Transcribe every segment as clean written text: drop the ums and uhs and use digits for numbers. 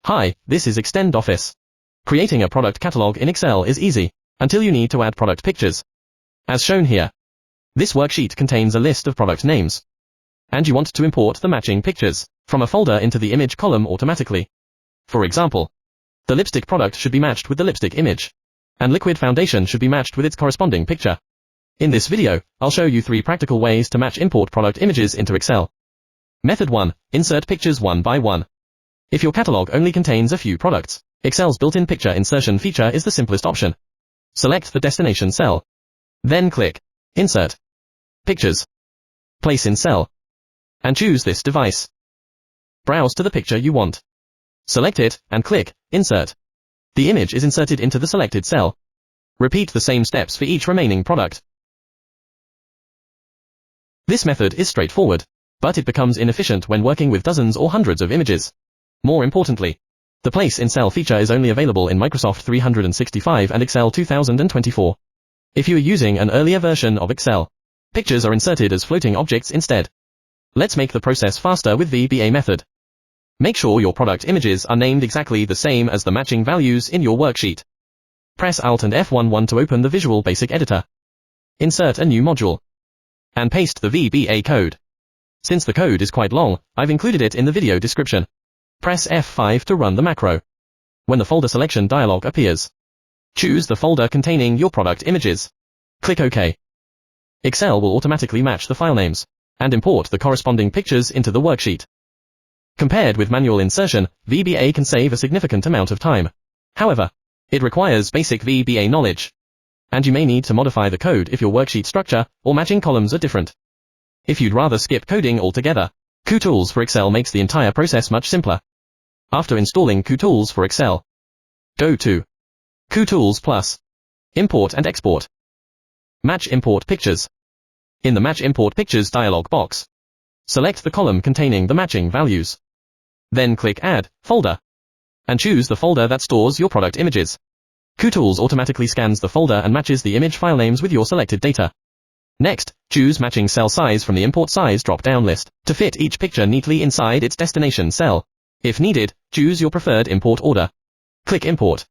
Hi, this is Extend Office. Creating a product catalog in Excel is easy, until you need to add product pictures. As shown here. This worksheet contains a list of product names. And you want to import the matching pictures from a folder into the image column automatically. For example, the lipstick product should be matched with the lipstick image, and liquid foundation should be matched with its corresponding picture. In this video, I'll show you 3 practical ways to match import product images into Excel. Method 1. Insert pictures one by one. If your catalog only contains a few products, Excel's built-in picture insertion feature is the simplest option. Select the destination cell. Then click Insert, Pictures, Place in Cell, and choose this device. Browse to the picture you want. Select it, and click Insert. The image is inserted into the selected cell. Repeat the same steps for each remaining product. This method is straightforward, but it becomes inefficient when working with dozens or hundreds of images. More importantly, the Place in Cell feature is only available in Microsoft 365 and Excel 2024. If you are using an earlier version of Excel, pictures are inserted as floating objects instead. Let's make the process faster with VBA method. Make sure your product images are named exactly the same as the matching values in your worksheet. Press Alt and F11 to open the Visual Basic Editor. Insert a new module. And paste the VBA code. Since the code is quite long, I've included it in the video description. Press F5 to run the macro. When the folder selection dialog appears, choose the folder containing your product images. Click OK. Excel will automatically match the file names and import the corresponding pictures into the worksheet. Compared with manual insertion, VBA can save a significant amount of time. However, it requires basic VBA knowledge, and you may need to modify the code if your worksheet structure or matching columns are different. If you'd rather skip coding altogether, Kutools for Excel makes the entire process much simpler. After installing Kutools for Excel, go to Kutools Plus, Import and Export. Match Import Pictures. In the Match Import Pictures dialog box, select the column containing the matching values. Then click Add Folder, and choose the folder that stores your product images. Kutools automatically scans the folder and matches the image file names with your selected data. Next, choose Matching Cell Size from the Import Size drop-down list to fit each picture neatly inside its destination cell. If needed, choose your preferred import order. Click Import.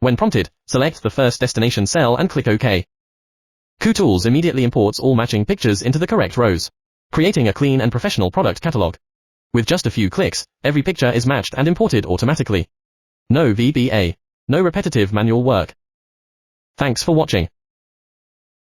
When prompted, select the first destination cell and click OK. Kutools immediately imports all matching pictures into the correct rows, creating a clean and professional product catalog. With just a few clicks, every picture is matched and imported automatically. No VBA. No repetitive manual work. Thanks for watching.